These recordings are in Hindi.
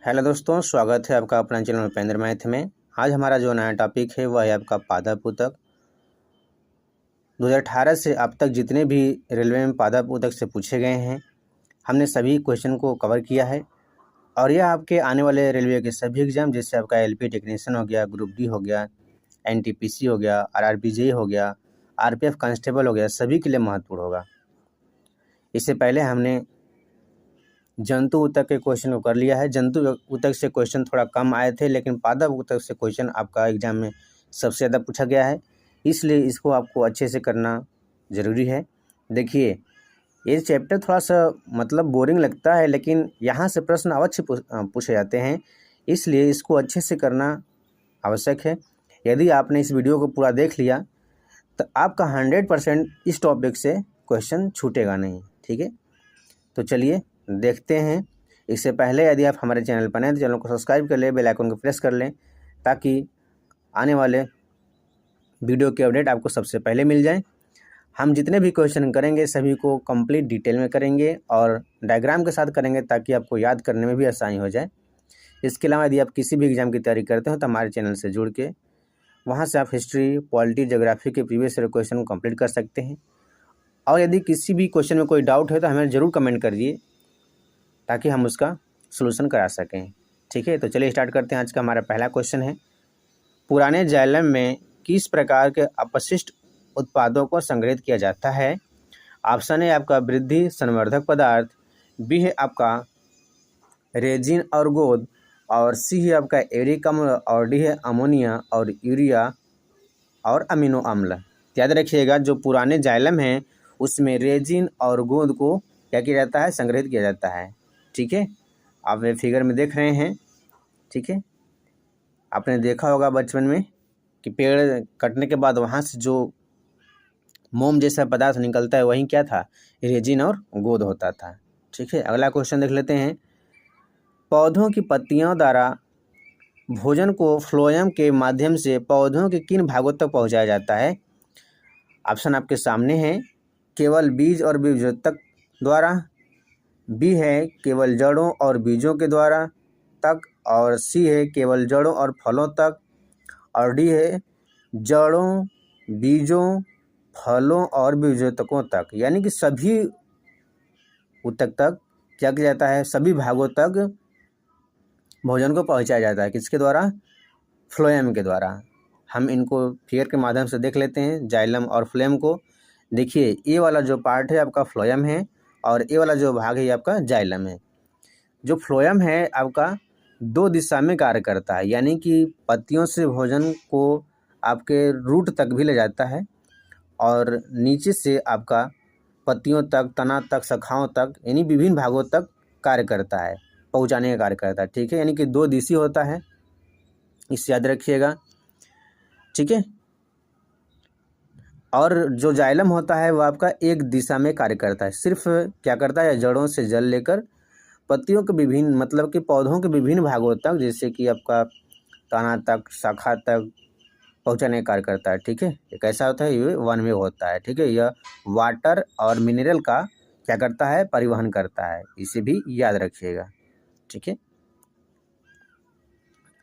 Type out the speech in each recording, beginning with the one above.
हेलो दोस्तों, स्वागत है आपका अपना चैनल उपेंद्र मैथ में। आज हमारा जो नया टॉपिक है वह है आपका पादप ऊतक। 2018 से अब तक जितने भी रेलवे में पादप ऊतक से पूछे गए हैं, हमने सभी क्वेश्चन को कवर किया है और यह आपके आने वाले रेलवे के सभी एग्जाम, जैसे आपका एलपी टेक्नीशियन हो गया, ग्रुप डी हो गया, एनटीपीसी हो गया, आरआरबीजे हो गया, आरपीएफ कांस्टेबल हो गया, सभी के लिए महत्वपूर्ण होगा। इससे पहले हमने जंतु ऊतक के क्वेश्चन को कर लिया है। जंतु ऊतक से क्वेश्चन थोड़ा कम आए थे, लेकिन पादप ऊतक से क्वेश्चन आपका एग्जाम में सबसे ज़्यादा पूछा गया है, इसलिए इसको आपको अच्छे से करना ज़रूरी है। देखिए, ये चैप्टर थोड़ा सा मतलब बोरिंग लगता है, लेकिन यहाँ से प्रश्न अवश्य पूछे जाते हैं, इसलिए इसको अच्छे से करना आवश्यक है। यदि आपने इस वीडियो को पूरा देख लिया तो आपका 100% इस टॉपिक से क्वेश्चन छूटेगा नहीं। ठीक है, तो चलिए देखते हैं। इससे पहले यदि आप हमारे चैनल पर नए तो चैनल को सब्सक्राइब कर लें, बेल आइकन को प्रेस कर लें, ताकि आने वाले वीडियो के अपडेट आपको सबसे पहले मिल जाए। हम जितने भी क्वेश्चन करेंगे सभी को कंप्लीट डिटेल में करेंगे और डायग्राम के साथ करेंगे, ताकि आपको याद करने में भी आसानी हो जाए। इसके अलावा यदि आप किसी भी एग्ज़ाम की तैयारी करते हो तो हमारे चैनल से जुड़ के वहाँ से आप हिस्ट्री, पॉलिटी, ज्योग्राफी के प्रीवियस ईयर क्वेश्चन को कंप्लीट कर सकते हैं। और यदि किसी भी क्वेश्चन में कोई डाउट है तो हमें ज़रूर कमेंट करिए, ताकि हम उसका सलूशन करा सकें। ठीक है, तो चलिए स्टार्ट करते हैं। आज का हमारा पहला क्वेश्चन है, पुराने जाइलम में किस प्रकार के अपशिष्ट उत्पादों को संग्रहित किया जाता है? ऑप्शन ए आपका वृद्धि संवर्धक पदार्थ, बी है आपका रेजिन और गोंद, और सी है आपका एरिक अम्ल, और डी है अमोनिया और यूरिया और अमीनो अम्ल। याद रखिएगा, जो पुराने जाइलम हैं उसमें रेजिन और गोंद को क्या किया जाता है? संग्रहित किया जाता है। ठीक है, आप ये फिगर में देख रहे हैं। ठीक है, आपने देखा होगा बचपन में कि पेड़ कटने के बाद वहाँ से जो मोम जैसा पदार्थ निकलता है वही क्या था? रेजिन और गोंद होता था। ठीक है, अगला क्वेश्चन देख लेते हैं। पौधों की पत्तियों द्वारा भोजन को फ्लोएम के माध्यम से पौधों के किन भागों तक पहुँचाया जाता है? ऑप्शन आपके सामने है, केवल बीज और बीजोत्तक द्वारा, बी है केवल जड़ों और बीजों के द्वारा तक, और सी है केवल जड़ों और फलों तक, और डी है जड़ों, बीजों, फलों और बीजोत्तकों तक। यानी कि सभी ऊतक तक क्या किया जाता है? सभी भागों तक भोजन को पहुंचाया जाता है। किसके द्वारा? फ्लोएम के द्वारा। हम इनको फिगर के माध्यम से देख लेते हैं, जाइलम और फ्लोएम को। देखिए, ये वाला जो पार्ट है आपका फ्लोएम है और ये वाला जो भाग है ये आपका जाइलम है। जो फ्लोएम है आपका दो दिशा में कार्य करता है, यानी कि पत्तियों से भोजन को आपके रूट तक भी ले जाता है और नीचे से आपका पत्तियों तक, तना तक, शाखाओं तक, यानी विभिन्न भागों तक कार्य करता है, पहुंचाने का कार्य करता है। ठीक है, यानी कि दो दिशीय होता है, इसे याद रखिएगा। ठीक है, और जो जाइलम होता है वो आपका एक दिशा में कार्य करता है। सिर्फ क्या करता है? जड़ों से जल लेकर पत्तियों के विभिन्न मतलब कि पौधों के विभिन्न भागों तक, जैसे कि आपका तना तक, शाखा तक पहुंचाने का कार्य करता है। ठीक है, ये कैसा होता है? ये वन वे होता है। ठीक है, यह वाटर और मिनरल का क्या करता है? परिवहन करता है। इसे भी याद रखिएगा। ठीक है,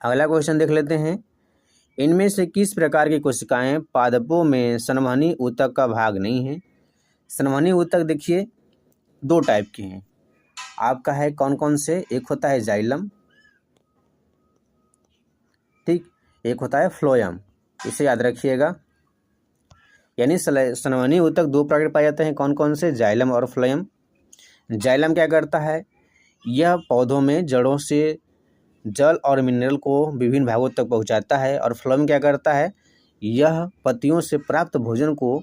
अगला क्वेश्चन देख लेते हैं। इनमें से किस प्रकार की कोशिकाएं पादपों में संवहनी ऊतक का भाग नहीं है? संवहनी ऊतक देखिए दो टाइप के हैं आपका, है कौन कौन से? एक होता है जाइलम, ठीक, एक होता है फ्लोएम। इसे याद रखिएगा। यानी संवहनी ऊतक दो प्रकार पाए जाते हैं, कौन कौन से? जाइलम और फ्लोएम। जाइलम क्या करता है? यह पौधों में जड़ों से जल और मिनरल को विभिन्न भागों तक पहुंचाता है, और फ्लोएम क्या करता है? यह पत्तियों से प्राप्त भोजन को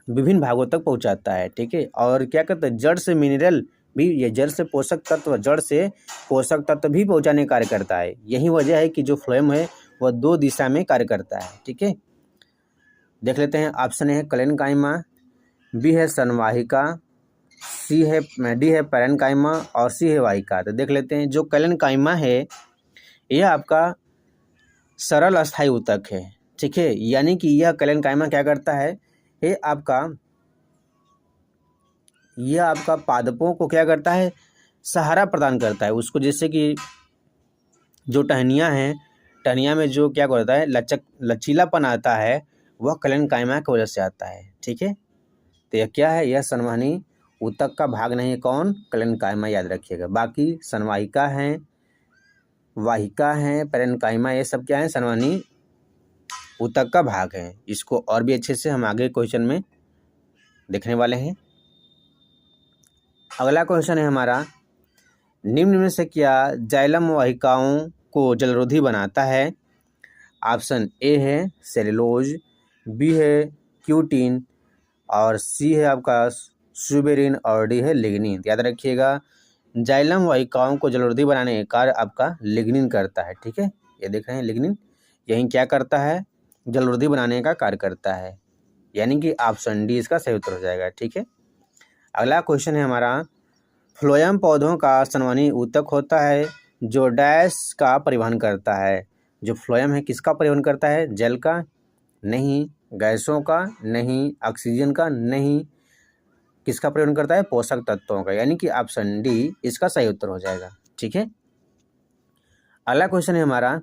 विभिन्न भागों तक पहुंचाता है। ठीक है, और क्या करता है? जड़ से मिनरल भी, ये जड़ से पोषक तत्व, जड़ से पोषक तत्व भी पहुंचाने का कार्य करता है। यही वजह है कि जो फ्लोएम है वह दो दिशा में कार्य करता है। ठीक है, देख लेते हैं। ऑप्शन है कलेनकाइमा, बी है संवाहिका, डी है पैरेनकाइमा, और सी है वाहिका। तो देख लेते हैं। जो कलेनकाइमा है यह आपका सरल अस्थायी ऊतक है। ठीक है, यानी कि यह कलेनकाइमा क्या करता है? यह आपका पादपों को क्या करता है? सहारा प्रदान करता है उसको, जैसे कि जो टहनियाँ हैं, टहनियाँ में जो क्या होता है, लचीलापन आता है, वह कलेनकाइमा की वजह से आता है। ठीक है, तो यह क्या है, यह संवहनी ऊतक का भाग नहीं है। कौन? कलेनकाइमा, याद रखिएगा। बाकी संवाहिका हैं, वाहिका हैं, पैरेन्काइमा, ये सब क्या है, संवहनी ऊतक का भाग है। इसको और भी अच्छे से हम आगे क्वेश्चन में देखने वाले हैं। अगला क्वेश्चन है हमारा, निम्न में से क्या जाइलम वाहिकाओं को जलरोधी बनाता है? ऑप्शन ए है सेलुलोज, बी है क्यूटिन, और सी है आपका सुबेरिन, और डी है लिग्निन। याद रखिएगा, जाइलम वाहिकाओं को जलरोधी बनाने का कार्य आपका लिग्निन करता है। ठीक है, ये देख रहे हैं लिग्निन, यही क्या करता है, जलरोधी बनाने का कार्य करता है। यानी कि ऑप्शन डी इसका सही उत्तर हो जाएगा। ठीक है, अगला क्वेश्चन है हमारा, फ्लोएम पौधों का संवहनी ऊतक होता है जो डैश का परिवहन करता है। जो फ्लोएम है किसका परिवहन करता है? जल का नहीं, गैसों का नहीं, ऑक्सीजन का नहीं, किसका परिवहन करता है? पोषक तत्वों का। यानी कि ऑप्शन डी इसका सही उत्तर हो जाएगा। ठीक है, अगला क्वेश्चन है हमारा,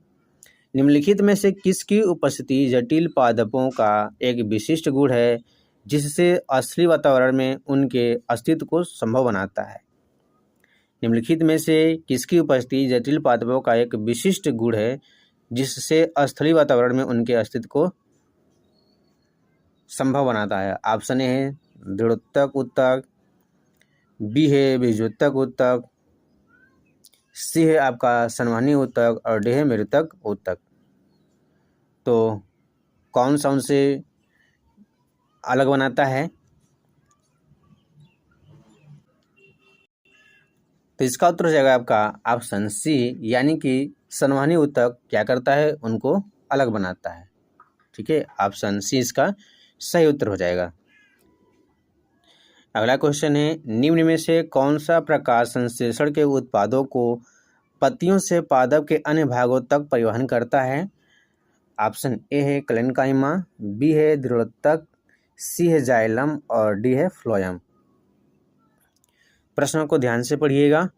निम्नलिखित में से किसकी उपस्थिति जटिल पादपों का एक विशिष्ट गुण है जिससे असली वातावरण में उनके अस्तित्व को संभव बनाता है? निम्नलिखित में से किसकी उपस्थिति जटिल पादपों का एक विशिष्ट गुण है जिससे स्थलीय वातावरण में उनके अस्तित्व को संभव बनाता है? ऑप्शन ए है दृढ़ोत्तक ऊतक, बी है बीजोत्तक ऊतक, सी है आपका संवहनी ऊतक, और डी है मृतक ऊतक। तो कौन सा उनसे अलग बनाता है? तो इसका उत्तर हो जाएगा आपका ऑप्शन सी, यानी कि संवहनी ऊतक क्या करता है, उनको अलग बनाता है। ठीक है, ऑप्शन सी इसका सही उत्तर हो जाएगा। अगला क्वेश्चन है, निम्न में से कौन सा प्रकाश संश्लेषण के उत्पादों को पत्तियों से पादप के अन्य भागों तक परिवहन करता है? ऑप्शन ए है कलेनकाइमा, बी है दृढ़ोत्तक, सी है जाइलम, और डी है फ्लोएम। प्रश्न को ध्यान से पढ़िएगा।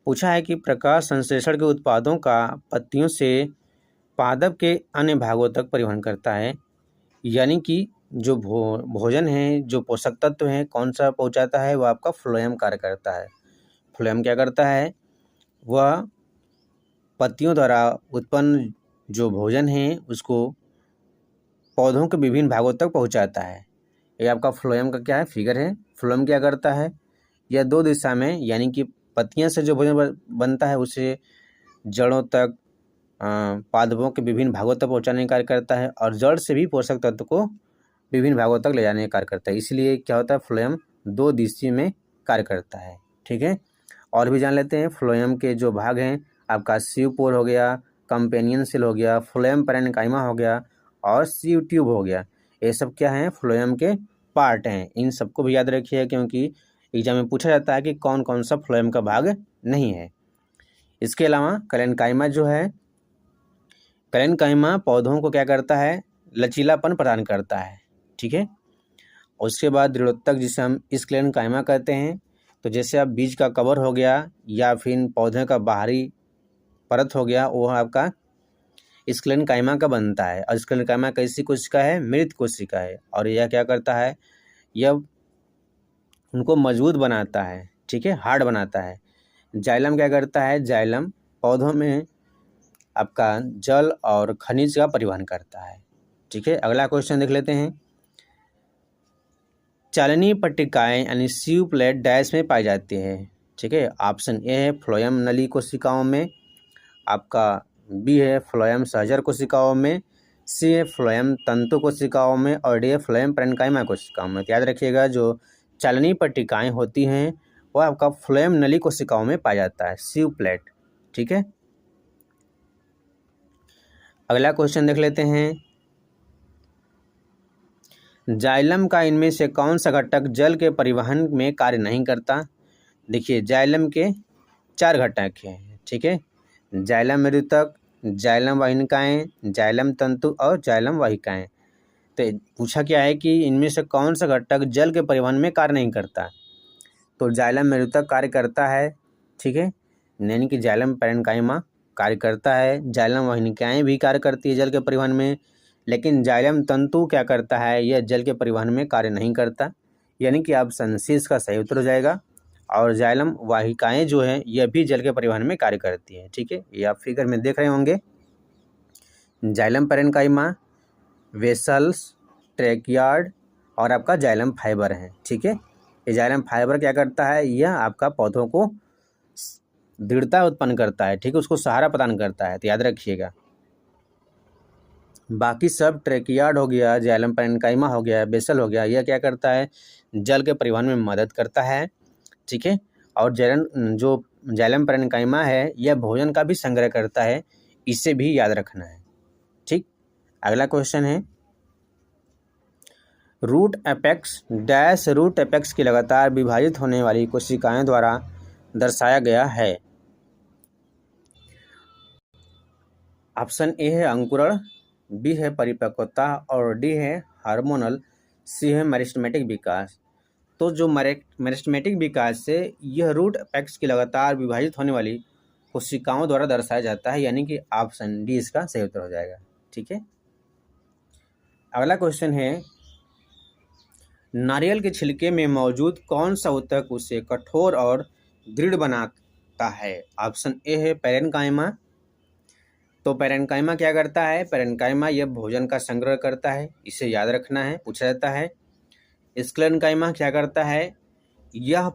पूछा है कि प्रकाश संश्लेषण के उत्पादों का पत्तियों से पादप के अन्य भागों तक परिवहन करता है, यानी कि जो भोजन है, जो पोषक तत्व हैं, कौन सा पहुंचाता है, वह आपका फ्लोएम कार्य करता है। फ्लोएम क्या करता है, वह पत्तियों द्वारा उत्पन्न जो भोजन है उसको पौधों के विभिन्न भागों तक पहुंचाता है। ये आपका फ्लोएम का क्या है, फिगर है। फ्लोएम क्या करता है, यह दो दिशा में, यानी कि पत्तियां से जो भोजन बनता है उसे जड़ों तक, पादपों के विभिन्न भागों तक पहुंचाने का कार्य करता है, और जड़ से भी पोषक तत्व को विभिन्न भागों तक ले जाने का कार्य करता है। इसलिए क्या होता है, फ्लोएम दो दिशा में कार्य करता है। ठीक है, और भी जान लेते हैं। फ्लोएम के जो भाग हैं, आपका सीव पोर हो गया, कंपेनियन सेल हो गया, फ्लोएम पैरेन्काइमा हो गया, और सीव ट्यूब हो गया। ये सब क्या हैं, फ्लोएम के पार्ट हैं। इन सबको भी याद रखिए, क्योंकि एग्जाम में पूछा जाता है कि कौन कौन सा फ्लोएम का भाग नहीं है। इसके अलावा कलेनकाइमा जो है, कलेनकाइमा पौधों को क्या करता है, लचीलापन प्रदान करता है। ठीक है, उसके बाद दृढ़ोत्तक जिसे हम स्क्लेनकाइमा कहते हैं। तो जैसे आप बीज का कवर हो गया या फिर पौधे का बाहरी परत हो गया, वो आपका स्क्लेनकाइमा का बनता है। और स्क्लेनकाइमा कैसी कोशिका है, मृत कोशिका है, और यह क्या करता है, यह उनको मजबूत बनाता है। ठीक है, हार्ड बनाता है। जाइलम क्या करता है, जाइलम पौधों में आपका जल और खनिज का परिवहन करता है। ठीक है, अगला क्वेश्चन देख लेते हैं। चालनीय पट्टिकाएं यानी सीव प्लेट डैश में पाई जाती है। ठीक है, ऑप्शन ए है फ्लोएम नली कोशिकाओं में, आपका बी है फ्लोएम सहजर कोशिकाओं में, सी है फ्लोएम तंतु कोशिकाओं में, और डी है फ्लोएम पैरेन्काइमा कोशिकाओं में। तो याद रखिएगा, जो चालनीय पट्टिकाएं होती हैं वह आपका फ्लोएम नली कोशिकाओं में पाया जाता है, सीव प्लेट। ठीक है, अगला क्वेश्चन देख लेते हैं। जाइलम का इनमें से कौन सा घटक जल के परिवहन में कार्य नहीं करता? देखिए, जाइलम के 4 घटक हैं। ठीक है, जाइलम मृतक, जाइलम वाहिकाएं, जाइलम तंतु, और जाइलम वाहिकाएं। तो पूछा क्या है कि इनमें से कौन सा घटक जल के परिवहन में कार्य नहीं करता? तो जाइलम मृतक कार्य करता है, ठीक है, यानी कि जाइलम पैरेन्काइमा कार्य करता है। जाइलम वाहिनिकाएँ भी कार्य करती है जल के परिवहन में, लेकिन जाइलम तंतु क्या करता है, यह जल के परिवहन में कार्य नहीं करता, यानी कि ऑप्शन सी इसका सही उत्तर हो जाएगा। और जाइलम वाहिकाएँ जो हैं यह भी जल के परिवहन में कार्य करती हैं। ठीक है, ये आप फिगर में देख रहे होंगे। जाइलम पैरेन्काइमा, वेसल्स, ट्रैकियार्ड और आपका जाइलम फाइबर है। ठीक है, ये जाइलम फाइबर क्या करता है, यह आपका पौधों को दृढ़ता उत्पन्न करता है। ठीक है, उसको सहारा प्रदान करता है, तो याद रखिएगा। बाकी सब ट्रैकियार्ड हो गया, जाइलम पैरेन्काइमा हो गया, बेसल हो गया, यह क्या करता है, जल के परिवहन में मदद करता है। ठीक है, और जो जाइलम पैरेन्काइमा है यह भोजन का भी संग्रह करता है, इसे भी याद रखना है। ठीक, अगला क्वेश्चन है, root apex dash root apex की लगातार विभाजित होने वाली कोशिकाएं द्वारा दर्शाया गया है। ऑप्शन ए है अंकुरण, बी है परिपक्वता और डी है हार्मोनल, सी है मेरिस्टेमेटिक विकास। तो जो मेरिस्टेमेटिक विकास से यह रूट एपेक्स की लगातार विभाजित होने वाली कोशिकाओं द्वारा दर्शाया जाता है, यानी कि ऑप्शन डी इसका सही उत्तर हो जाएगा। ठीक है, अगला क्वेश्चन है, नारियल के छिलके में मौजूद कौन सा ऊतक उसे कठोर और दृढ़ बनाता है। ऑप्शन ए है पैरेन्काइमा। तो पैरेन्काइमा क्या करता है, पैरेन्काइमा यह भोजन का संग्रह करता है, इसे याद रखना है, पूछा जाता है। स्क्लेरेन्काइमा क्या करता है, यह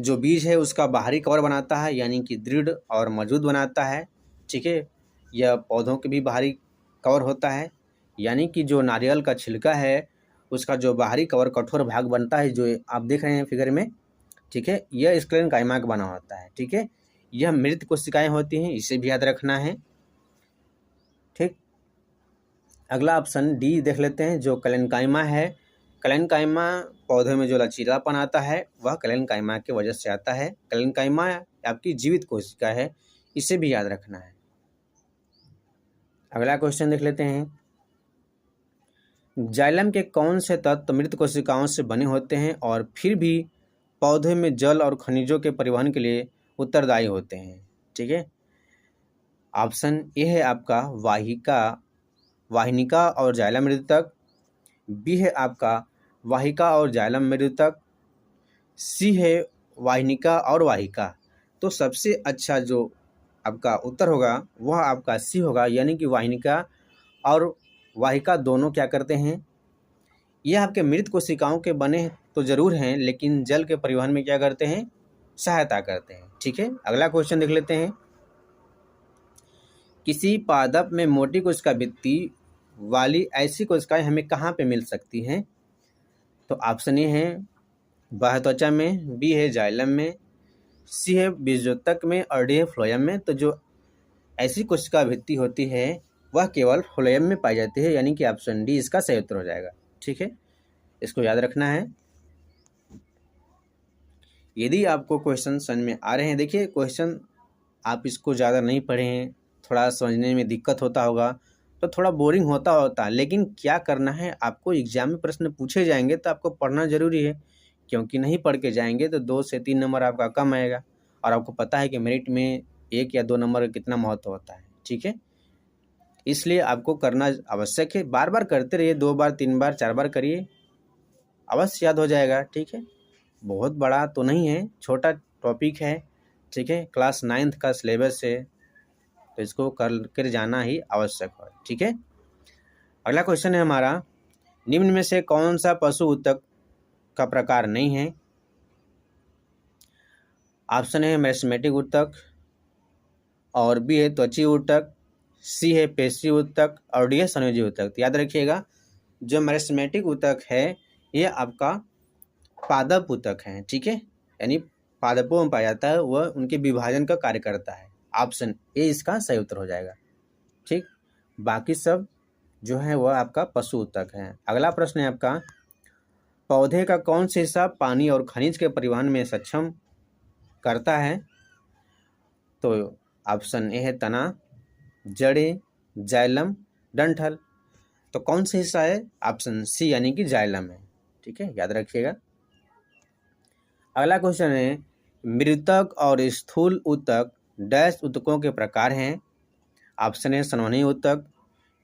जो बीज है उसका बाहरी कवर बनाता है, यानी कि दृढ़ और मजबूत बनाता है। ठीक है, यह पौधों के भी बाहरी कवर होता है, यानी कि जो नारियल का छिलका है उसका जो बाहरी कवर कठोर भाग बनता है, जो आप देख रहे हैं फिगर में। ठीक है, यह स्क्लेरेन्काइमा का बना होता है। ठीक है, यह मृत कोशिकाएं होती हैं, इसे भी याद रखना है। ठीक, अगला ऑप्शन डी देख लेते हैं, जो कैलेनकाइमा है। कैलेनकाइमा पौधे में जो लचीलापन आता है वह कैलेनकाइमा की वजह से आता है। कैलेनकाइमा आपकी जीवित कोशिका है, इसे भी याद रखना है। अगला क्वेश्चन देख लेते हैं, जाइलम के कौन से तत्व मृत कोशिकाओं से बने होते हैं और फिर भी पौधे में जल और खनिजों के परिवहन के लिए उत्तरदायी होते हैं। ठीक है, ऑप्शन ए है आपका वाहिनिका और जाइलम मृतक, बी है आपका वाहिका और जाइलम मृतक, सी है वाहिनिका और वाहिका। तो सबसे अच्छा जो आपका उत्तर होगा वह आपका सी होगा, यानी कि वाहिनिका और वाहिका दोनों क्या करते हैं, यह आपके मृत कोशिकाओं के बने तो जरूर हैं, लेकिन जल के परिवहन में क्या करते हैं, सहायता करते हैं। ठीक है, अगला क्वेश्चन देख लेते हैं, किसी पादप में मोटी कोशिका भित्ति वाली ऐसी कोशिकाएं हमें कहाँ पे मिल सकती हैं। तो ऑप्शन ए है बाह्य त्वचा में, बी है जाइलम में, सी है बीजोत्तक में और डी है फ्लोएम में। तो जो ऐसी कोशिका भित्ति होती है वह केवल फ्लोएम में पाई जाती है, यानी कि ऑप्शन डी इसका सही उत्तर हो जाएगा। ठीक है, इसको याद रखना है। यदि आपको क्वेश्चन समझ में आ रहे हैं, देखिए क्वेश्चन आप इसको ज़्यादा नहीं पढ़े हैं, थोड़ा समझने में दिक्कत होता होगा, तो थोड़ा बोरिंग होता, लेकिन क्या करना है, आपको एग्जाम में प्रश्न पूछे जाएंगे तो आपको पढ़ना ज़रूरी है, क्योंकि नहीं पढ़ के जाएंगे तो 2 से 3 नंबर आपका कम आएगा। और आपको पता है कि मेरिट में 1 या 2 नंबर का कितना महत्व होता है। ठीक है, इसलिए आपको करना आवश्यक है, बार बार करते रहिए, 2 बार 3 बार 4 बार करिए, अवश्य याद हो जाएगा। ठीक है, बहुत बड़ा तो नहीं है, छोटा टॉपिक है। ठीक है, क्लास 9th का सिलेबस है, तो इसको कर जाना ही आवश्यक है। ठीक है, अगला क्वेश्चन है हमारा, निम्न में से कौन सा पशु ऊतक का प्रकार नहीं है। ऑप्शन है मेरिस्टेमेटिक ऊतक, और बी है त्वची ऊतक, सी है पेशी ऊतक और डी है संयोजी ऊतक। तो याद रखिएगा, जो मेरिस्टेमेटिक ऊतक है यह आपका पादप ऊतक है। ठीक है, यानी पादपों में पाया जाता है, वह उनके विभाजन का कार्य करता है। ऑप्शन ए इसका सही उत्तर हो जाएगा। ठीक, बाकी सब जो है वह आपका पशु ऊतक है। अगला प्रश्न है आपका, पौधे का कौन सा हिस्सा पानी और खनिज के परिवहन में सक्षम करता है। तो ऑप्शन ए है तना, जड़ें, जाइलम, डंठल। तो कौन सा हिस्सा है, ऑप्शन सी यानी कि जाइलम है। ठीक है, याद रखिएगा। अगला क्वेश्चन है, मृतक और स्थूल ऊतक डैश ऊतकों के प्रकार हैं। ऑप्शन है संवहनी ऊतक,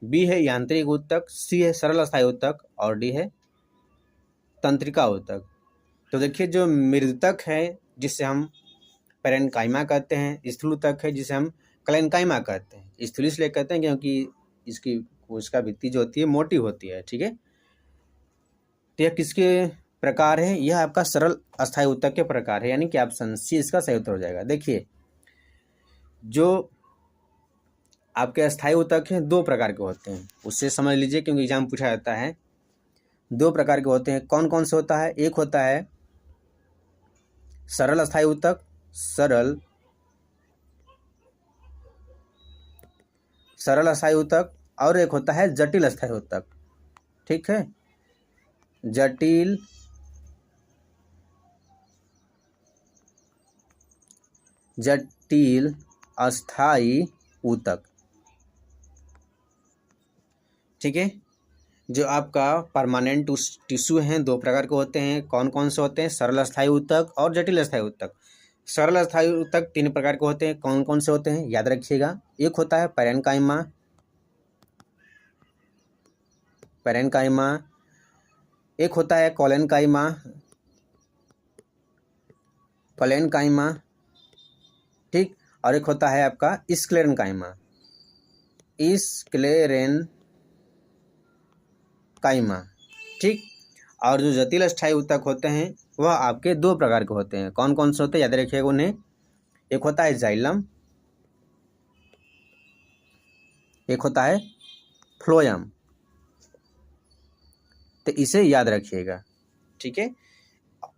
बी है यांत्रिक ऊतक, सी है सरल अस्थायी ऊतक और डी है तंत्रिका ऊतक। तो देखिए जो मृतक है जिसे हम पैरेन्काइमा कहते हैं, स्थूल ऊतक है जिसे हम क्लेन्काइमा कहते हैं। स्थूल इसलिए कहते हैं क्योंकि इसकी कोशिका भित्ति जो होती है मोटी होती है, ठीक है। तो यह किसके प्रकार है? यह आपका सरल अस्थायी ऊतक के प्रकार है, यानी कि ऑप्शन सी इसका सही उत्तर हो जाएगा। देखिए जो आपके अस्थायी ऊतक हैं दो प्रकार के होते हैं, उससे समझ लीजिए क्योंकि एग्जाम पूछा जाता है। दो प्रकार के होते हैं, कौन कौन से होता है? एक होता है सरल अस्थायी ऊतक, सरल अस्थायी ऊतक, और एक होता है जटिल अस्थायी ऊतक, ठीक है। जटिल अस्थायी ऊतक, ठीक है। जो आपका परमानेंट टिश्यू हैं दो प्रकार के होते हैं, कौन कौन से होते हैं? सरल अस्थायी ऊतक और जटिल अस्थायी ऊतक। सरल अस्थायी ऊतक तीन प्रकार के होते हैं, कौन कौन से होते हैं याद रखिएगा। एक होता है पैरेन्काइमा, एक होता है कोलेनकाइमा, ठीक, और एक होता है आपका स्क्लेरेन्काइमा, ठीक। और जो जटिल अस्थायी ऊतक होते हैं वह आपके दो प्रकार के होते हैं, कौन कौन से होते हैं याद रखिएगा उन्हें। एक होता है जाइलम, एक होता है फ्लोएम, तो इसे याद रखिएगा, ठीक है।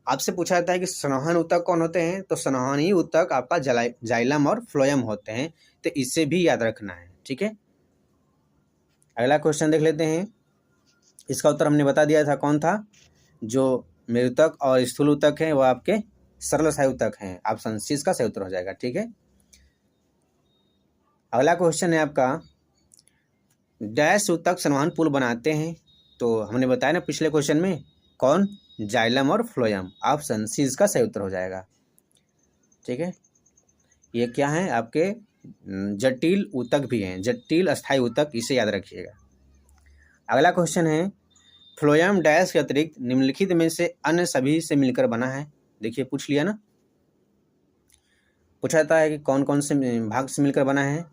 आपसे पूछा जाता है कि संवहन ऊतक कौन होते हैं, तो संवहनी ऊतक आपका जाइलम और फ्लोएम होते हैं, तो इसे भी याद रखना है, ठीक है। अगला क्वेश्चन देख लेते हैं। इसका उत्तर हमने बता दिया था, कौन था? जो मृतक और स्थूल ऊतक हैं वह आपके सरल अस्थायी ऊतक हैं। ऑप्शन सी इसका सही उत्तर हो जाएगा, ठीक है। अगला क्वेश्चन है आपका, डैश ऊतक संवहन पुल बनाते हैं, तो हमने बताया ना पिछले क्वेश्चन में, कौन? जाइलम और फ्लोएम। ऑप्शन सी इसका सही उत्तर हो जाएगा, ठीक है। ये क्या है? आपके जटिल ऊतक भी हैं, जटिल अस्थायी ऊतक, इसे याद रखिएगा। अगला क्वेश्चन है, फ्लोएम डैश के अतिरिक्त निम्नलिखित में से अन्य सभी से मिलकर बना है। देखिए पूछ लिया ना, पूछा जाता है कि कौन कौन से भाग से मिलकर बना है।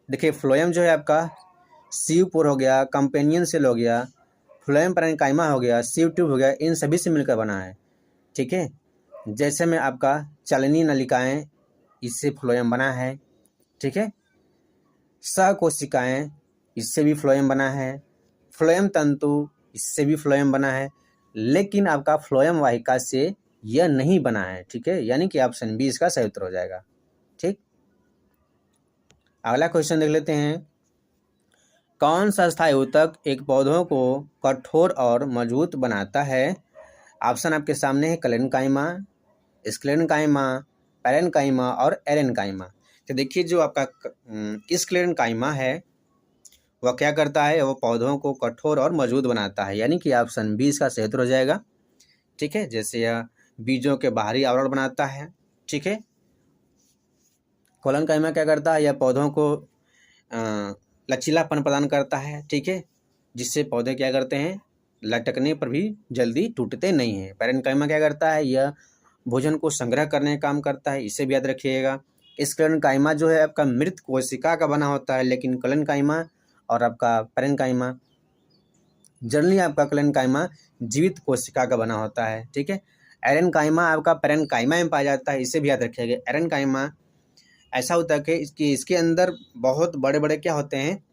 देखिए फ्लोएम जो है आपका सीव पोर हो गया, कंपेनियन सेल हो गया, फ्लोएम पैरेन्काइमा हो गया, सीव ट्यूब हो गया, इन सभी से मिलकर बना है, ठीक है। जैसे में आपका चलनी नलिकाएं, इससे फ्लोएम बना है, ठीक है। सहकोशिकाएं, इससे भी फ्लोएम बना है। फ्लोएम तंतु, इससे भी फ्लोएम बना है, लेकिन आपका फ्लोएम वाहिका से यह नहीं बना है, ठीक है। यानी कि ऑप्शन बी इसका सही उत्तर हो जाएगा, ठीक। अगला क्वेश्चन देख लेते हैं, कौन सा अस्थायी ऊतक एक पौधों को कठोर और मजबूत बनाता है? ऑप्शन आपके सामने है क्लेरेन्काइमा, स्क्लेरेन्काइमा, पैरेन्काइमा और एरेन्काइमा। तो देखिए जो आपका स्क्लेरेन्काइमा है वह क्या करता है? वह पौधों को कठोर और मजबूत बनाता है, यानी कि ऑप्शन बी इसका सही उत्तर हो जाएगा, ठीक है। जैसे यह बीजों के बाहरी आवरण बनाता है, ठीक है। कोलेनकाइमा क्या करता है? यह पौधों को लचीलापन प्रदान करता है, ठीक है, जिससे पौधे क्या करते हैं? लटकने पर भी जल्दी टूटते नहीं हैं। पैरेन्काइमा क्या करता है? यह भोजन को संग्रह करने का काम करता है, इसे भी याद रखिएगा। स्क्लेरेन्काइमा जो है आपका मृत कोशिका का बना होता है, लेकिन क्लेरेन्काइमा और आपका पैरेन्काइमा, जनरली आपका क्लेरेन्काइमा जीवित कोशिका का बना होता है, ठीक है। एरेन्काइमा आपका पैरेन्काइमा में पाया जाता है, इसे भी याद रखिएगा। एरेन्काइमा ऐसा होता है कि इसके अंदर बहुत बड़े बड़े क्या होते हैं?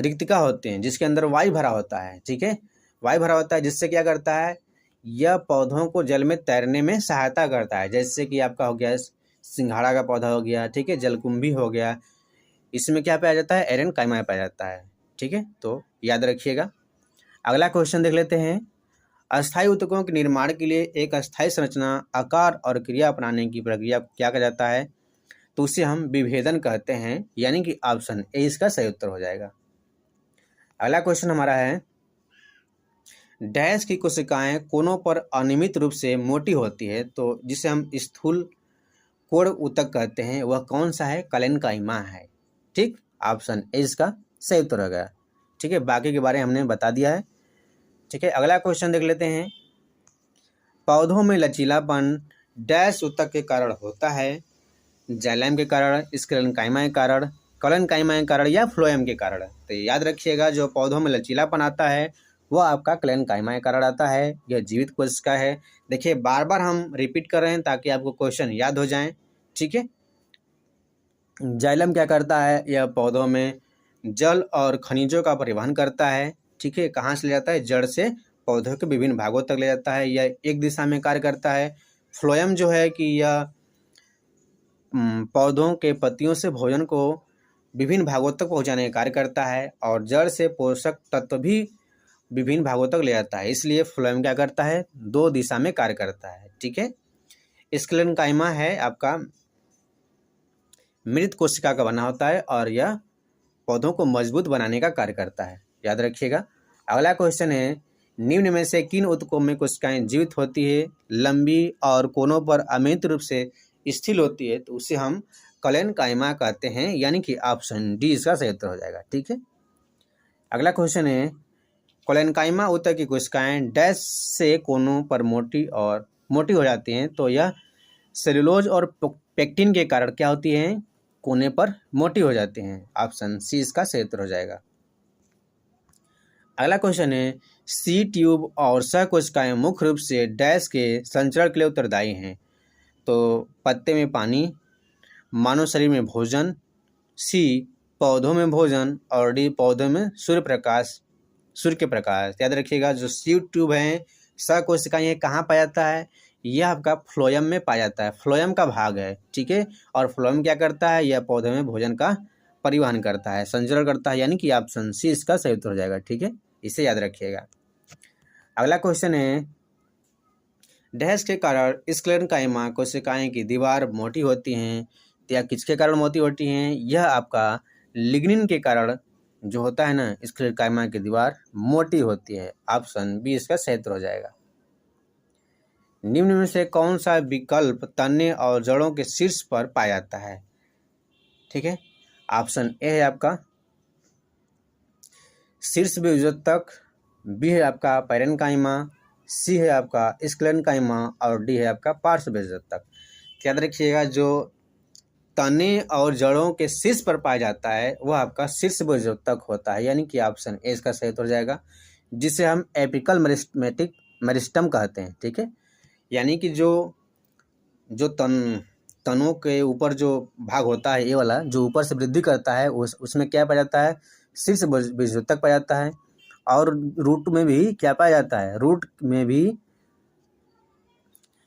रिक्तिका होते हैं, जिसके अंदर वायु भरा होता है, ठीक है। वायु भरा होता है जिससे क्या करता है? यह पौधों को जल में तैरने में सहायता करता है। जैसे कि आपका हो गया सिंघाड़ा का पौधा हो गया, ठीक है, जलकुंभी हो गया, इसमें क्या पाया जाता है? एरेन्काइमा पाया जाता है, ठीक है, तो याद रखिएगा। अगला क्वेश्चन देख लेते हैं, अस्थायी ऊतकों के निर्माण के लिए एक अस्थायी संरचना, आकार और क्रिया अपनाने की प्रक्रिया क्या कहा जाता है? तो उसे हम विभेदन कहते हैं, यानी कि ऑप्शन ए इसका सही उत्तर हो जाएगा। अगला क्वेश्चन हमारा है, डैश की कोशिकाएं कोनों पर अनियमित रूप से मोटी होती है, तो जिसे हम स्थूल कोण ऊतक कहते हैं, वह कौन सा है? कलेनकाइमा है। ठीक, ऑप्शन ए इसका सही उत्तर होगा। ठीक है, बाकी के बारे में हमने बता दिया है। ठीक है, अगला क्वेश्चन देख लेते हैं। पौधों में लचीलापन डैश ऊतक के कारण होता है? जाइलम के कारण, स्क्लेरेन्काइमा के कारण, कलेनकाइमा के कारण या फ्लोएम के कारण? तो याद रखिएगा, जो पौधों में लचीलापन आता है वह आपका कलेनकाइमा के कारण आता है। यह जीवित कोशिका है। देखिए, बार बार हम रिपीट कर रहे हैं ताकि आपको क्वेश्चन याद हो जाएं। ठीक है, जाइलम क्या करता है? यह पौधों में जल और खनिजों का परिवहन करता है। ठीक है, कहाँ से ले जाता है? जड़ से पौधों के विभिन्न भागों तक ले जाता है। यह एक दिशा में कार्य करता है। फ्लोएम जो है कि यह पौधों के पत्तियों से भोजन को विभिन्न भागों तक पहुंचाने का कार्य करता है, और जड़ से पोषक तत्व भी विभिन्न भागों तक ले जाता है। इसलिए फ्लोएम क्या करता है? दो दिशा में कार्य करता है। ठीक है, स्क्लेरेन्काइमा है आपका मृत कोशिका का बना होता है, और यह पौधों को मजबूत बनाने का कार्य करता है। याद रखिएगा। अगला क्वेश्चन है, निम्न में से किन ऊतकों में कोशिकाएं जीवित होती है, लंबी और कोनों पर अनियमित रूप से स्थिर होती है? तो उसे हम कलेनकाइमा कहते हैं, यानी कि ऑप्शन डी इसका सही उत्तर हो जाएगा। ठीक है, अगला क्वेश्चन है, कलेनकाइमा ऊतक की कोशिकाएं डैश से कोनों पर मोटी हो जाती हैं? तो यह सेलुलोज और पेक्टिन के कारण क्या होती हैं? कोने पर मोटी हो जाती हैं। ऑप्शन सी इसका सही उत्तर हो जाएगा। अगला क्वेश्चन है, सी ट्यूब और सहकोशिकाएं मुख्य रूप से डैश के संचरण के लिए उत्तरदायी हैं? तो पत्ते में पानी, मानव शरीर में भोजन, सी पौधों में भोजन, और डी पौधों में सूर्य के प्रकाश। याद रखिएगा, जो सी ट्यूब है, सहकोशिकाएं कहाँ पाया जाता है? यह आपका फ्लोएम में पाया जाता है। फ्लोएम का भाग है। ठीक है, और फ्लोएम क्या करता है? यह पौधे में भोजन का परिवहन करता है, संचरण करता है, यानी कि ऑप्शन सी इसका सही उत्तर हो जाएगा। ठीक है, इसे याद रखिएगा। अगला क्वेश्चन है, डैश के कारण स्क्लेरेन्काइमा कोशिकाएं की दीवार मोटी होती हैं? तो यह किसके कारण मोटी होती हैं? यह आपका लिग्निन के कारण जो होता है ना, स्क्लेरेन्काइमा की दीवार मोटी होती है। ऑप्शन बी इसका सही उत्तर हो जाएगा। निम्न में से कौन सा विकल्प तने और जड़ों के शीर्ष पर पाया जाता है? ठीक है, ऑप्शन ए है आपका शीर्ष बीजोत्तक, बी है आपका पैरेन्काइमा, सी है आपका स्क्लेरेन्काइमा, और डी है आपका पार्श्व बीजोत्तक। याद रखिएगा, जो तने और जड़ों के शीर्ष पर पाया जाता है वह आपका शीर्ष बीजोत्तक होता है, यानी कि ऑप्शन ए इसका सही उत्तर हो जाएगा, जिसे हम एपिकल मेरिस्टम कहते हैं। ठीक है, यानी कि जो तनों के ऊपर जो भाग होता है, ये वाला जो ऊपर से वृद्धि करता है, उसमें क्या पाया जाता है? शीर्ष बीजोत्तक पाया जाता है। और रूट में भी क्या पाया जाता है?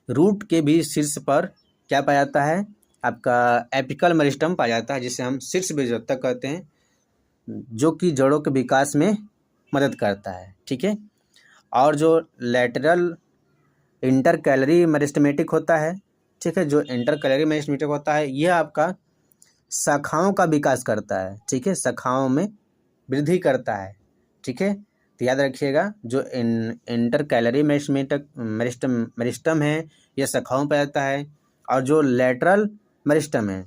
रूट के भी शीर्ष पर क्या पाया जाता है? आपका एपिकल मेरिस्टम पाया जाता है, जिसे हम शीर्ष बीजोत्तक कहते हैं, जो कि जड़ों के विकास में मदद करता है। ठीक है, और जो लेटरल इंटरकैलरी मेरिस्टेमेटिक होता है, ठीक है, जो इंटरकैलरी मेरिस्टेमेटिक होता है, यह आपका शाखाओं का विकास करता है। ठीक है, शाखाओं में वृद्धि करता है। ठीक है, तो याद रखिएगा, जो इंटरकैलरी मेरिस्टम है, यह शाखाओं पर आता है, और जो लेटरल मेरिस्टम है,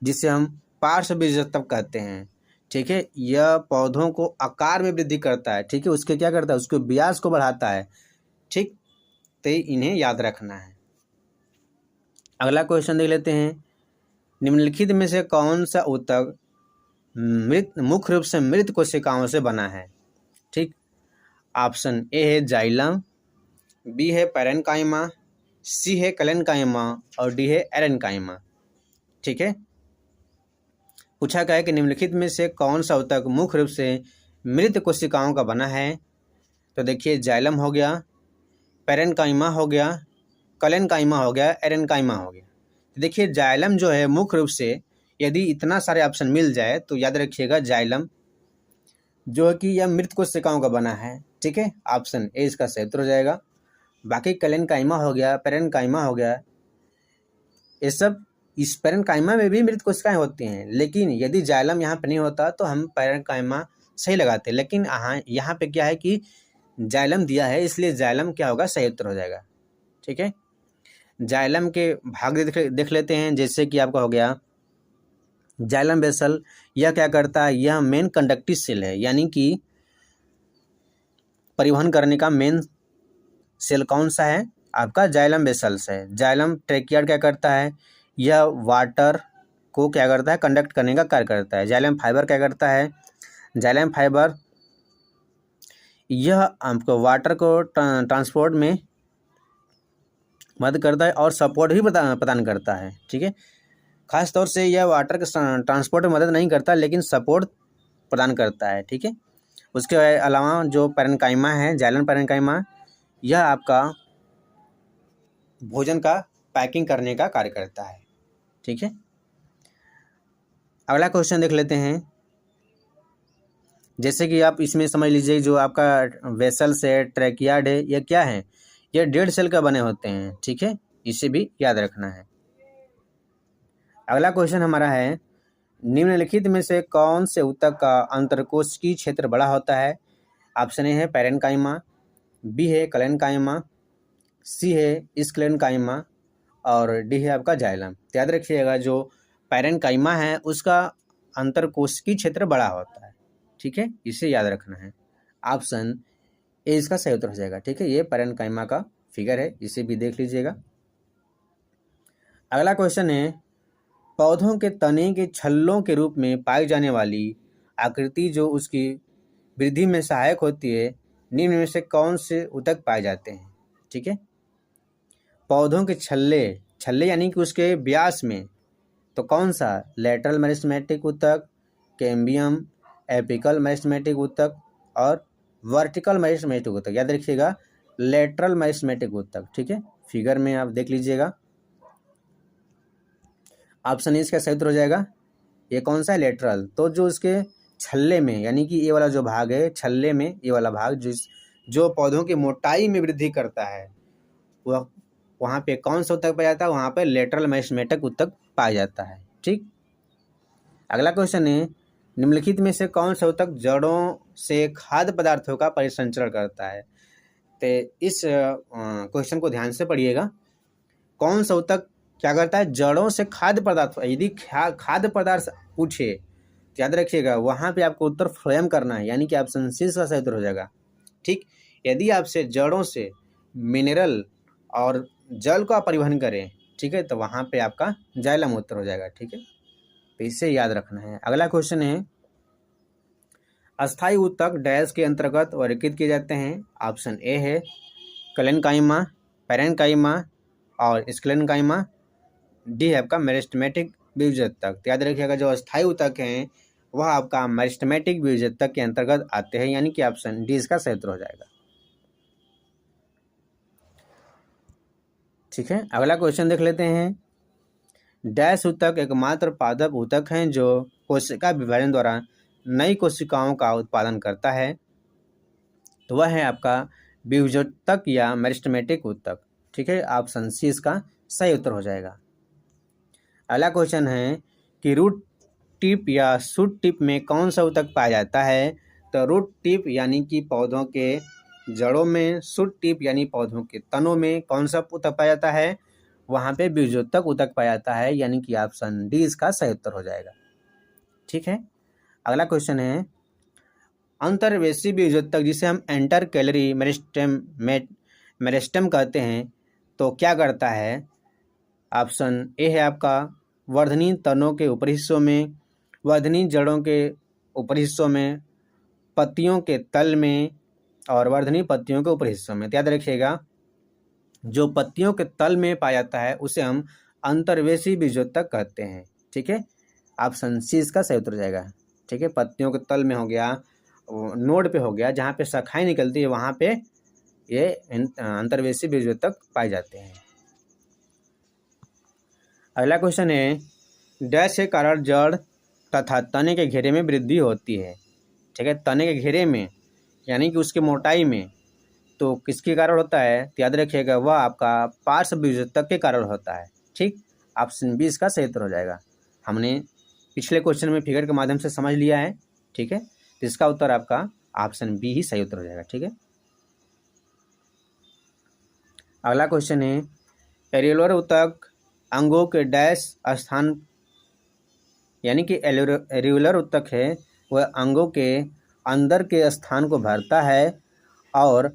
जिसे हम पार्श्व बीजोत्तक कहते हैं, ठीक है, यह पौधों को आकार में वृद्धि करता है। ठीक है, उसके क्या करता है? उसके व्यास को बढ़ाता है। ठीक, तो इन्हें याद रखना है। अगला क्वेश्चन देख लेते हैं, निम्नलिखित में से कौन सा ऊतक मुख्य रूप से मृत कोशिकाओं से बना है? ठीक, ऑप्शन ए है जाइलम, बी है पैरेन्काइमा, सी है कलेनकाइमा, और डी है एरेन्काइमा। ठीक है, पूछा गया है कि निम्नलिखित में से कौन सा ऊतक मुख्य रूप से मृत कोशिकाओं का बना है? तो देखिए, जाइलम हो गया, पैरेन्काइमा हो गया, कलेनकाइमा हो गया, एरेन्काइमा हो गया। देखिए, जाइलम जो है मुख्य रूप से, यदि इतना सारे ऑप्शन मिल जाए तो याद रखिएगा, जाइलम जो है कि यह मृत कोशिकाओं का बना है। ठीक है, ऑप्शन ए इसका सही उत्तर हो जाएगा। बाकी कलेनकाइमा हो गया, पैरेन्काइमा हो गया, ये सब, इस पैरेन्काइमा में भी मृत कोशिकाएं होती हैं, लेकिन यदि जाइलम यहाँ पे नहीं होता तो हम पैरेन्काइमा सही लगाते। लेकिन यहाँ पे क्या है कि जाइलम दिया है, इसलिए जाइलम क्या होगा, सही उत्तर हो जाएगा। ठीक है, जाइलम के भाग देख लेते हैं। जैसे कि आपका हो गया जाइलम वेसल, यह क्या करता है, यह मेन कंडक्टिव सेल है, यानी कि परिवहन करने का मेन सेल कौन सा है, आपका जाइलम वेसल्स है। जाइलम ट्रेकियार्ड क्या करता है, यह वाटर को क्या करता है, कंडक्ट करने का कार्य करता है। जाइलम फाइबर क्या करता है, जाइलम फाइबर यह आपको वाटर को ट्रांसपोर्ट में मदद करता है और सपोर्ट भी प्रदान करता है। ठीक है, खास तौर से यह वाटर के ट्रांसपोर्ट में मदद नहीं करता, लेकिन सपोर्ट प्रदान करता है। ठीक है, उसके अलावा जो पैरेन्काइमा है, जाइलम पैरेन्काइमा, यह आपका भोजन का पैकिंग करने का कार्य करता है। ठीक है, अगला क्वेश्चन देख लेते हैं। जैसे कि आप इसमें समझ लीजिए, जो आपका वेसल्स है, ट्रैकियार्ड है, ये क्या है, ये डेड सेल का बने होते हैं। ठीक है, इसे भी याद रखना है। अगला क्वेश्चन हमारा है, निम्नलिखित में से कौन से ऊतक का अंतरकोशिकीय क्षेत्र बड़ा होता है। ऑप्शन ए है पैरेन्काइमा, बी है कलेन्काइमा, सी है स्क्लेन्काइमा और डी है आपका जाइलम। तो याद रखिएगा, जो पैरेन्काइमा है उसका अंतरकोशिकीय क्षेत्र बड़ा होता है। ठीक है, इसे याद रखना है। ऑप्शन ए इसका सही उत्तर हो जाएगा। ठीक है, ये पैरेन्काइमा का फिगर है, इसे भी देख लीजिएगा। अगला क्वेश्चन है, पौधों के तने के छल्लों के रूप में पाई जाने वाली आकृति जो उसकी वृद्धि में सहायक होती है, निम्न में से कौन से ऊतक पाए जाते हैं। ठीक है, पौधों के छल्ले, छल्ले यानी कि उसके व्यास में, तो कौन सा, लेटरल मेरिस्टेमेटिक ऊतक, कैम्बियम, एपिकल मेरिस्टेमेटिक ऊतक और वर्टिकल मेरिस्टेमेटिक ऊतक। याद रखिएगा, लेटरल मेरिस्टेमेटिक ऊतक। ठीक है, फिगर में आप देख लीजिएगा। ऑप्शन इसका सही उत्तर हो जाएगा। ये कौन सा है, लेटरल। तो जो उसके छल्ले में, यानी कि ये वाला जो भाग है छल्ले में, ये वाला भाग जो पौधों की मोटाई में वृद्धि करता है, वह वहाँ पे कौन सा ऊतक पाया जाता है, वहाँ पे लेटरल मेरिस्टेमेटिक ऊतक पाया जाता है। ठीक, अगला क्वेश्चन है, निम्नलिखित में से कौन सा ऊतक जड़ों से खाद्य पदार्थों का परिसंचरण करता है। तो इस क्वेश्चन को ध्यान से पढ़िएगा। कौन सा ऊतक क्या करता है, जड़ों से खाद्य पदार्थ, यदि खाद्य पदार्थ पूछे तो याद रखिएगा वहाँ पे आपको उत्तर फ्लोएम करना है, यानी कि ऑप्शन सी का सही उत्तर हो जाएगा। ठीक, यदि आपसे जड़ों से मिनरल और जल का परिवहन करें, ठीक है, तो वहाँ पे आपका जाइलम उत्तर हो जाएगा। ठीक है, तो इसे याद रखना है। अगला क्वेश्चन है, अस्थायी ऊतक डैश के अंतर्गत वर्गीकृत किए जाते हैं। ऑप्शन ए है कलेन्काइमा, पैरेन्काइमा और स्क्लेन्काइमा, डी है आपका मेरिस्टेमेटिक द्विउतक। तो याद रखिएगा, जो अस्थायी ऊतक हैं वह आपका मेरिस्टेमेटिक द्विउतक के अंतर्गत आते हैं, यानी कि ऑप्शन डी इसका सही उत्तर हो जाएगा। ठीक है, अगला क्वेश्चन देख लेते हैं। डैश ऊतक एकमात्र पादप ऊतक हैं जो कोशिका विभाजन द्वारा नई कोशिकाओं का उत्पादन करता है, तो वह है आपका द्विउतक या मेरिस्टेमेटिक ऊतक। ठीक है, ऑप्शन सी इसका सही उत्तर हो जाएगा। अगला क्वेश्चन है कि रूट टिप या शूट टिप में कौन सा ऊतक पाया जाता है। तो रूट टिप यानी कि पौधों के जड़ों में, शूट टिप यानी पौधों के तनों में कौन सा ऊतक पाया जाता है, वहाँ पे बीजोत्तक ऊतक पाया जाता है, यानी कि ऑप्शन डी इसका सही उत्तर हो जाएगा। ठीक है, अगला क्वेश्चन है, अंतर्वेशी बीजोत्तक जिसे हम एंटर कैलरी मेरिस्टेम कहते हैं, तो क्या करता है। ऑप्शन ए है आपका वर्धनी तनों के ऊपरी हिस्सों में, वर्धनी जड़ों के ऊपरी हिस्सों में, पत्तियों के तल में और वर्धनी पत्तियों के ऊपरी हिस्सों में। याद रखिएगा, जो पत्तियों के तल में पाया जाता है उसे हम अंतर्वेशी बीजोत्तक कहते हैं। ठीक है, ऑप्शन सी इसका सही उत्तर जाएगा। ठीक है, पत्तियों के तल में हो गया, नोड पे हो गया, जहाँ पे शाखाएं निकलती है वहाँ पे ये अंतर्वेशी बीजोत्तक पाए जाते हैं। अगला क्वेश्चन है, डैश के कारण जड़ तथा तने के घेरे में वृद्धि होती है। ठीक है, तने के घेरे में यानी कि उसकी मोटाई में, तो किसके कारण होता है, तो याद रखिएगा वह आपका पार्श्व बीजोत्तक के कारण होता है। ठीक, ऑप्शन बी इसका सही उत्तर हो जाएगा। हमने पिछले क्वेश्चन में फिगर के माध्यम से समझ लिया है। ठीक है, तो इसका उत्तर आपका ऑप्शन बी ही सही उत्तर हो जाएगा। ठीक है, अगला क्वेश्चन है एरियोलर ऊतक अंगों के डैश स्थान, यानी कि एरियोलर ऊतक है वह अंगों के अंदर के स्थान को भरता है और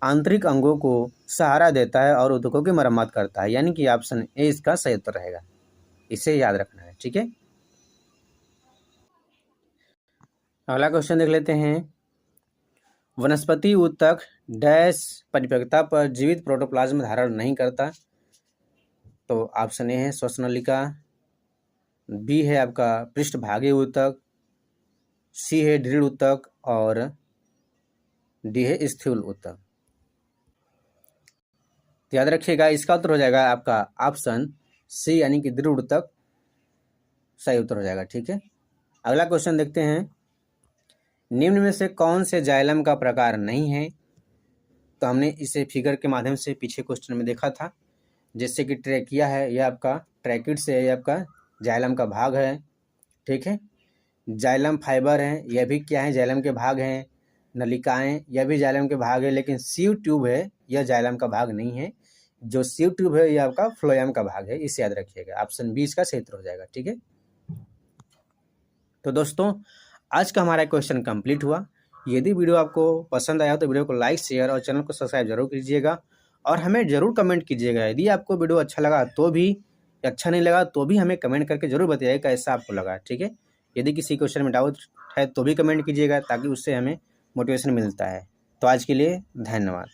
आंतरिक अंगों को सहारा देता है और ऊतकों की मरम्मत करता है, यानी कि ऑप्शन ए इसका सही उत्तर रहेगा। इसे याद रखना है, ठीक है। अगला क्वेश्चन देख लेते हैं। वनस्पति ऊतक डैश परिपक्वता पर जीवित प्रोटोप्लाज्म धारण नहीं करता, तो ऑप्शन ए है श्वसनलिका, बी है आपका पृष्ठभागी ऊतक, सी है दृढ़ ऊतक और डी है स्थूल ऊतक। तो याद रखिएगा इसका उत्तर हो जाएगा आपका ऑप्शन सी, यानी कि दृढ़ ऊतक सही उत्तर हो जाएगा, ठीक है। अगला क्वेश्चन देखते हैं। निम्न में से कौन से जाइलम का प्रकार नहीं है, तो हमने इसे फिगर के माध्यम से पीछे क्वेश्चन में देखा था। जैसे कि ट्रैकिया है, यह आपका ट्रैकिड्स है, यह आपका जाइलम का भाग है, ठीक है। जाइलम फाइबर है, यह भी क्या है, जाइलम के भाग हैं। नलिकाएं, यह भी जाइलम के भाग है, लेकिन सीव ट्यूब है यह जाइलम का भाग नहीं है। जो सीव ट्यूब है यह आपका फ्लोएम का भाग है, इसे याद रखिएगा। ऑप्शन बी इसका सही उत्तर हो जाएगा, ठीक है। तो दोस्तों आज का हमारा क्वेश्चन कंप्लीट हुआ। यदि वीडियो आपको पसंद आया तो वीडियो को लाइक शेयर और चैनल को सब्सक्राइब जरूर कीजिएगा और हमें ज़रूर कमेंट कीजिएगा। यदि आपको वीडियो अच्छा लगा तो भी, अच्छा नहीं लगा तो भी हमें कमेंट करके ज़रूर बताइए कैसा आपको लगा, ठीक है। यदि किसी क्वेश्चन में डाउट है तो भी कमेंट कीजिएगा, ताकि उससे हमें मोटिवेशन मिलता है। तो आज के लिए धन्यवाद।